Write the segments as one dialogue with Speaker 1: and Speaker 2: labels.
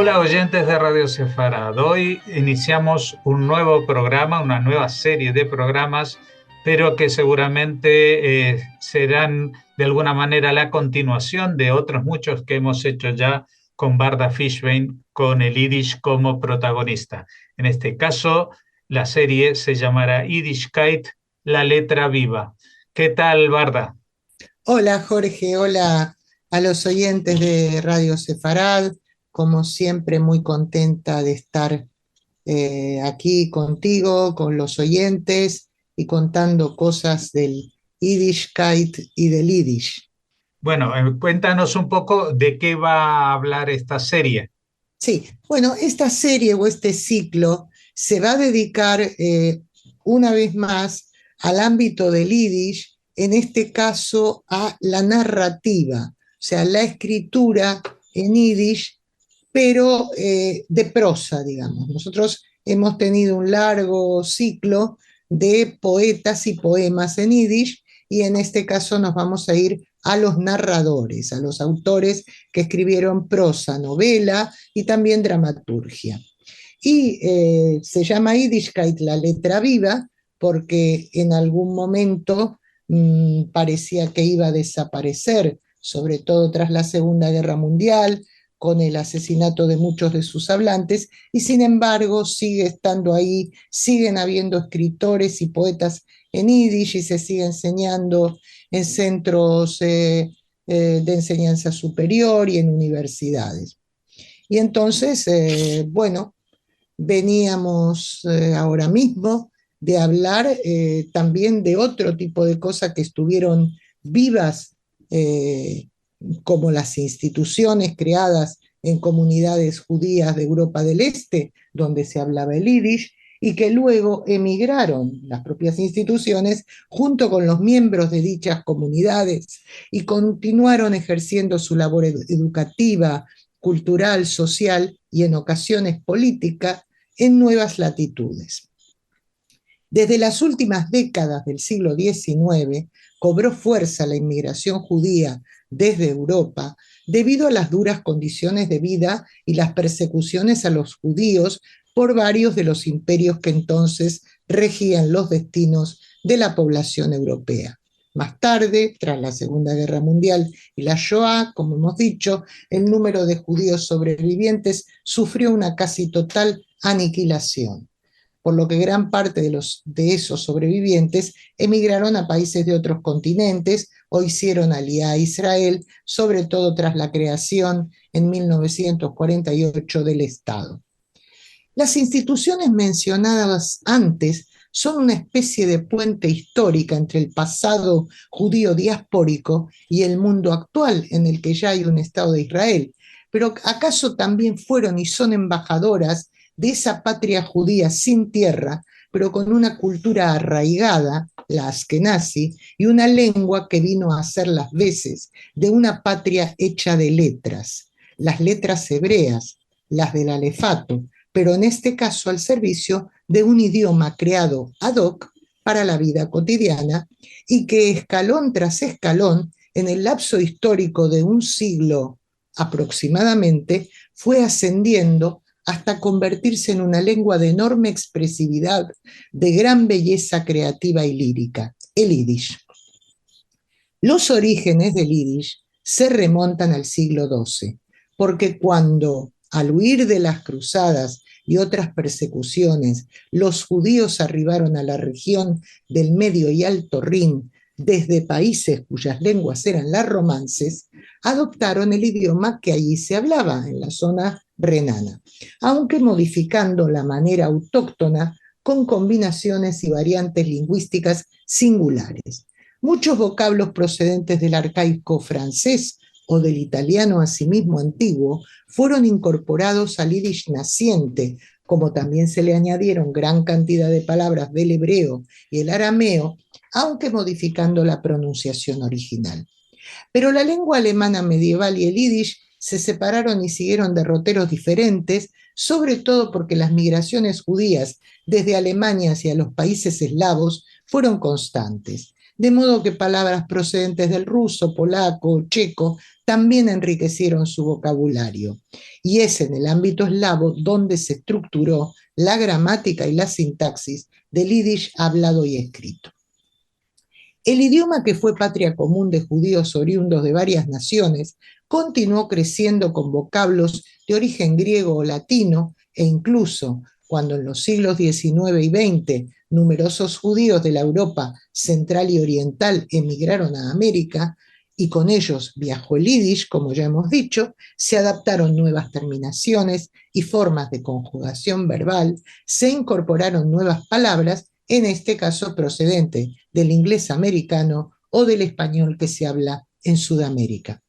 Speaker 1: Hola oyentes de Radio Sefarad. Hoy iniciamos un nuevo programa, una nueva serie de programas, pero que seguramente serán de alguna manera la continuación de otros muchos que hemos hecho ya con Barda Fishbein, con el Yiddish como protagonista. En este caso, la serie se llamará Yiddishkeit, la letra viva. ¿Qué tal, Barda?
Speaker 2: Hola Jorge, hola a los oyentes de Radio Sefarad, como siempre muy contenta de estar aquí contigo, con los oyentes y contando cosas del Yiddishkeit y del Yiddish.
Speaker 1: Bueno, cuéntanos un poco de qué va a hablar esta serie.
Speaker 2: Sí, bueno, esta serie o este ciclo se va a dedicar una vez más al ámbito del Yiddish, en este caso a la narrativa, o sea, la escritura en Yiddish, pero de prosa, digamos. Nosotros hemos tenido un largo ciclo de poetas y poemas en Yiddish y en este caso nos vamos a ir a los narradores, a los autores que escribieron prosa, novela y también dramaturgia. Y se llama Yiddishkeit la letra viva porque en algún momento parecía que iba a desaparecer, sobre todo tras la Segunda Guerra Mundial, con el asesinato de muchos de sus hablantes, y sin embargo sigue estando ahí, siguen habiendo escritores y poetas en Yiddish y se sigue enseñando en centros de enseñanza superior y en universidades. Y entonces, bueno, veníamos ahora mismo de hablar también de otro tipo de cosas que estuvieron vivas, eh, como las instituciones creadas en comunidades judías de Europa del Este, donde se hablaba el Yiddish, y que luego emigraron las propias instituciones junto con los miembros de dichas comunidades y continuaron ejerciendo su labor educativa, cultural, social y en ocasiones política en nuevas latitudes. Desde las últimas décadas del siglo XIX cobró fuerza la inmigración judía desde Europa debido a las duras condiciones de vida y las persecuciones a los judíos por varios de los imperios que entonces regían los destinos de la población europea. Más tarde, tras la Segunda Guerra Mundial y la Shoah, como hemos dicho, el número de judíos sobrevivientes sufrió una casi total aniquilación, por lo que gran parte de esos sobrevivientes emigraron a países de otros continentes o hicieron aliyá a Israel, sobre todo tras la creación en 1948 del Estado. Las instituciones mencionadas antes son una especie de puente histórica entre el pasado judío diaspórico y el mundo actual en el que ya hay un Estado de Israel. Pero ¿acaso también fueron y son embajadoras de esa patria judía sin tierra, pero con una cultura arraigada, la Askenazi, y una lengua que vino a hacer las veces de una patria hecha de letras, las letras hebreas, las del alefato, pero en este caso al servicio de un idioma creado ad hoc para la vida cotidiana y que escalón tras escalón, en el lapso histórico de un siglo aproximadamente, fue ascendiendo hasta convertirse en una lengua de enorme expresividad, de gran belleza creativa y lírica, el Yiddish. Los orígenes del Yiddish se remontan al siglo XII, porque cuando, al huir de las cruzadas y otras persecuciones, los judíos arribaron a la región del Medio y Alto Rin desde países cuyas lenguas eran las romances, adoptaron el idioma que allí se hablaba, en la zona renana, aunque modificando la manera autóctona con combinaciones y variantes lingüísticas singulares. Muchos vocablos procedentes del arcaico francés o del italiano asimismo antiguo fueron incorporados al yiddish naciente, como también se le añadieron gran cantidad de palabras del hebreo y el arameo, aunque modificando la pronunciación original. Pero la lengua alemana medieval y el yiddish se separaron y siguieron derroteros diferentes, sobre todo porque las migraciones judías desde Alemania hacia los países eslavos fueron constantes. de modo que palabras procedentes del ruso, polaco, checo también enriquecieron su vocabulario. Y es en el ámbito eslavo donde se estructuró la gramática y la sintaxis del yiddish hablado y escrito. El idioma que fue patria común de judíos oriundos de varias naciones continuó creciendo con vocablos de origen griego o latino e incluso cuando en los siglos XIX y XX numerosos judíos de la Europa central y oriental emigraron a América y con ellos viajó el yiddish, como ya hemos dicho, se adaptaron nuevas terminaciones y formas de conjugación verbal, se incorporaron nuevas palabras, en este caso procedente del inglés americano o del español que se habla en Sudamérica.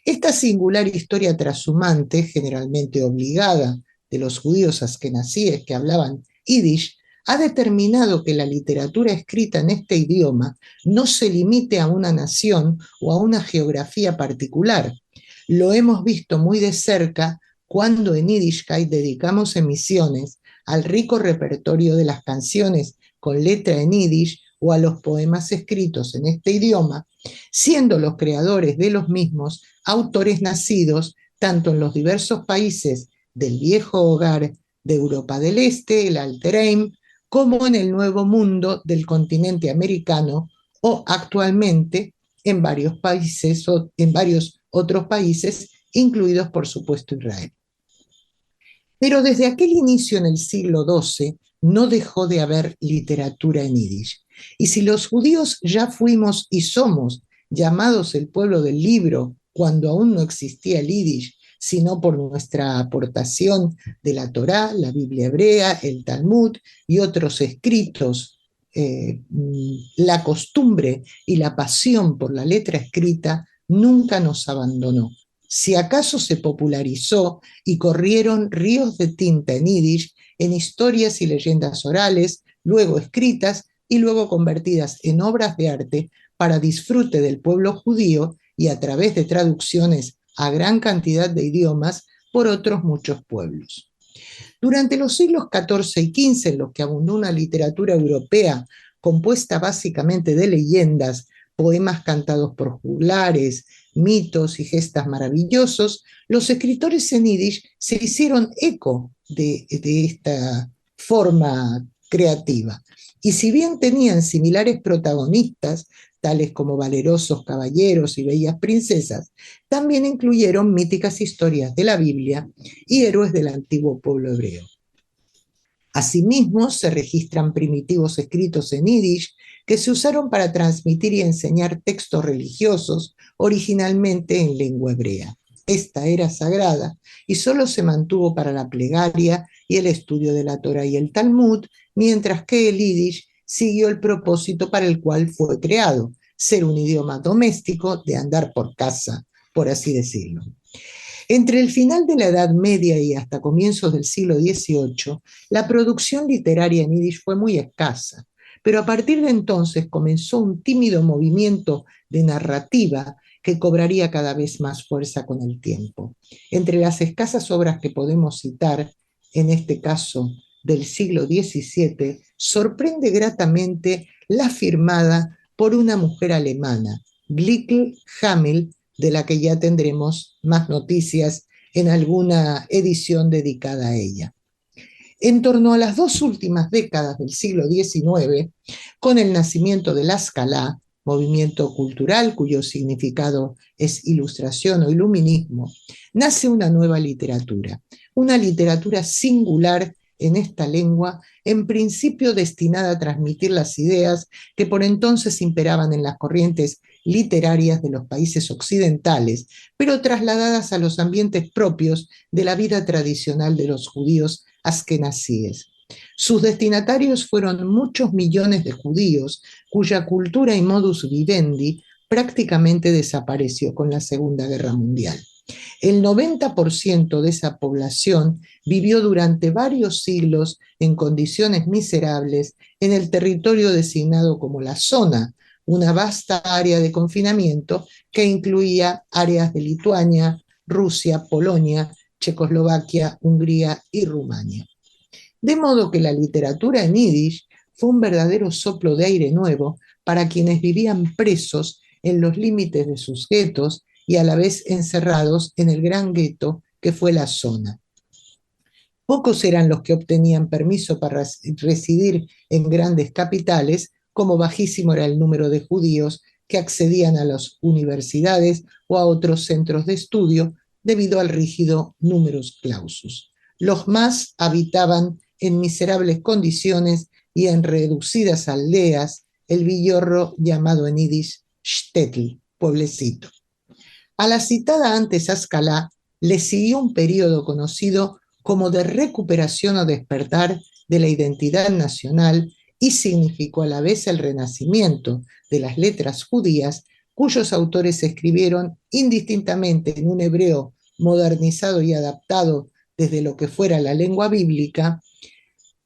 Speaker 2: Esta singular historia trashumante, generalmente obligada, de los judíos askenazíes que hablaban yiddish, ha determinado que la literatura escrita en este idioma no se limite a una nación o a una geografía particular. Lo hemos visto muy de cerca cuando en Yiddishkeit dedicamos emisiones al rico repertorio de las canciones con letra en yiddish o a los poemas escritos en este idioma, siendo los creadores de los mismos autores nacidos tanto en los diversos países del viejo hogar de Europa del Este, el Alter-Eim, como en el nuevo mundo del continente americano o actualmente en varios países o en varios otros países, incluidos por supuesto Israel. Pero desde aquel inicio en el siglo XII no dejó de haber literatura en yiddish. Y si los judíos ya fuimos y somos llamados el pueblo del libro cuando aún no existía el yiddish, sino por nuestra aportación de la Torá, la Biblia hebrea, el Talmud y otros escritos, la costumbre y la pasión por la letra escrita nunca nos abandonó. Si acaso se popularizó y corrieron ríos de tinta en yiddish, en historias y leyendas orales, luego escritas y luego convertidas en obras de arte para disfrute del pueblo judío y a través de traducciones a gran cantidad de idiomas por otros muchos pueblos. Durante los siglos XIV y XV, en los que abundó una literatura europea compuesta básicamente de leyendas, poemas cantados por juglares, mitos y gestas maravillosos, los escritores en yiddish se hicieron eco de esta forma creativa. Y si bien tenían similares protagonistas, tales como valerosos caballeros y bellas princesas, también incluyeron míticas historias de la Biblia y héroes del antiguo pueblo hebreo. Asimismo, se registran primitivos escritos en yiddish que se usaron para transmitir y enseñar textos religiosos originalmente en lengua hebrea. Esta era sagrada y solo se mantuvo para la plegaria y el estudio de la Torá y el Talmud, mientras que el yiddish siguió el propósito para el cual fue creado, ser un idioma doméstico de andar por casa, por así decirlo. Entre el final de la Edad Media y hasta comienzos del siglo XVIII, la producción literaria en yiddish fue muy escasa, pero a partir de entonces comenzó un tímido movimiento de narrativa que cobraría cada vez más fuerza con el tiempo. Entre las escasas obras que podemos citar, en este caso del siglo XVII, sorprende gratamente la firmada por una mujer alemana, Glickel Hamel, de la que ya tendremos más noticias en alguna edición dedicada a ella. En torno a las dos últimas décadas del siglo XIX, con el nacimiento de la Haskalah, movimiento cultural cuyo significado es ilustración o iluminismo, nace una nueva literatura, una literatura singular en esta lengua, en principio destinada a transmitir las ideas que por entonces imperaban en las corrientes literarias de los países occidentales, pero trasladadas a los ambientes propios de la vida tradicional de los judíos askenazíes. Sus destinatarios fueron muchos millones de judíos cuya cultura y modus vivendi prácticamente desapareció con la Segunda Guerra Mundial. El 90% de esa población vivió durante varios siglos en condiciones miserables en el territorio designado como la zona, una vasta área de confinamiento que incluía áreas de Lituania, Rusia, Polonia, Checoslovaquia, Hungría y Rumania. De modo que la literatura en yiddish fue un verdadero soplo de aire nuevo para quienes vivían presos en los límites de sus guetos y a la vez encerrados en el gran gueto que fue la zona. Pocos eran los que obtenían permiso para residir en grandes capitales, como bajísimo era el número de judíos que accedían a las universidades o a otros centros de estudio debido al rígido numerus clausus. Los más habitaban en miserables condiciones y en reducidas aldeas, el villorro llamado en yiddish shtetl, pueblecito. A la citada antes Ascalá le siguió un periodo conocido como de recuperación o despertar de la identidad nacional y significó a la vez el renacimiento de las letras judías, cuyos autores escribieron indistintamente en un hebreo modernizado y adaptado desde lo que fuera la lengua bíblica,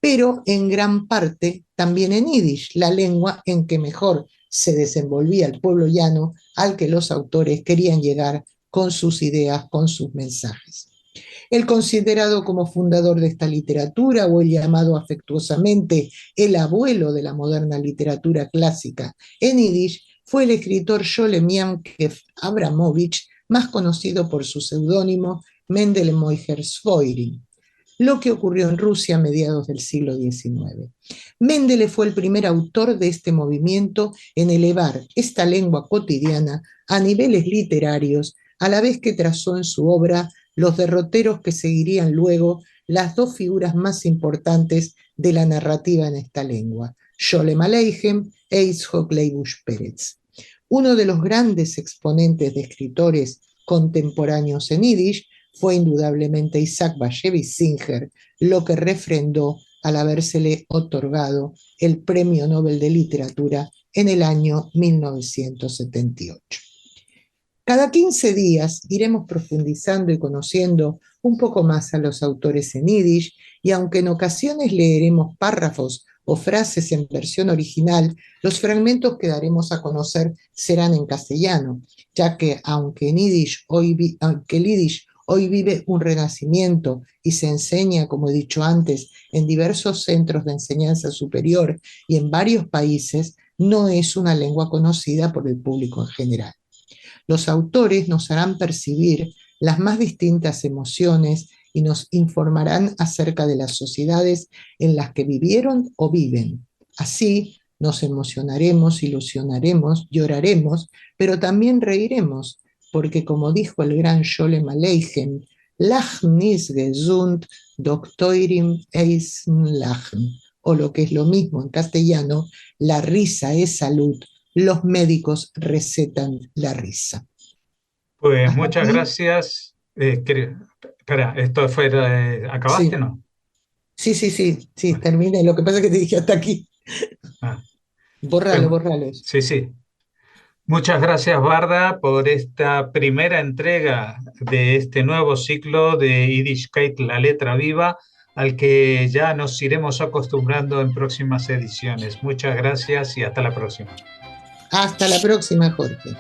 Speaker 2: pero en gran parte también en yiddish, la lengua en que mejor se desenvolvía el pueblo llano al que los autores querían llegar con sus ideas, con sus mensajes. El considerado como fundador de esta literatura, o el llamado afectuosamente el abuelo de la moderna literatura clásica en yiddish, fue el escritor Sholem Yankev Abramovich, más conocido por su seudónimo Mendele Moijer Svoirin. Lo que ocurrió en Rusia a mediados del siglo XIX. Mendele fue el primer autor de este movimiento en elevar esta lengua cotidiana a niveles literarios, a la vez que trazó en su obra los derroteros que seguirían luego las dos figuras más importantes de la narrativa en esta lengua, Sholem Aleichem e Itzhok Leibush Pérez. Uno de los grandes exponentes de escritores contemporáneos en yiddish fue indudablemente Isaac Bashevis Singer, lo que refrendó al habérsele otorgado el Premio Nobel de Literatura en el año 1978. Cada 15 días iremos profundizando y conociendo un poco más a los autores en yiddish, y aunque en ocasiones leeremos párrafos o frases en versión original, los fragmentos que daremos a conocer serán en castellano, ya que aunque el yiddish hoy vive un renacimiento y se enseña, como he dicho antes, en diversos centros de enseñanza superior y en varios países, no es una lengua conocida por el público en general. Los autores nos harán percibir las más distintas emociones y nos informarán acerca de las sociedades en las que vivieron o viven. Así nos emocionaremos, ilusionaremos, lloraremos, pero también reiremos, porque como dijo el gran Sholem Aleichem, Lachen ist gesund, doctorim eisen lachen, o lo que es lo mismo en castellano, la risa es salud, los médicos recetan la risa.
Speaker 1: Pues
Speaker 2: Hasta
Speaker 1: muchas
Speaker 2: aquí.
Speaker 1: gracias. Espera, ¿esto fue, acabaste,
Speaker 2: Sí,
Speaker 1: no?
Speaker 2: sí,
Speaker 1: Bueno,
Speaker 2: terminé. Lo que pasa es que te dije hasta aquí.
Speaker 1: ah, pues,
Speaker 2: Borralo.
Speaker 1: sí, sí. Muchas gracias, Barda, por esta primera entrega de este nuevo ciclo de Yiddishkeit, la letra viva, al que ya nos iremos acostumbrando en próximas ediciones. Muchas gracias y hasta la próxima.
Speaker 2: Hasta la próxima, Jorge.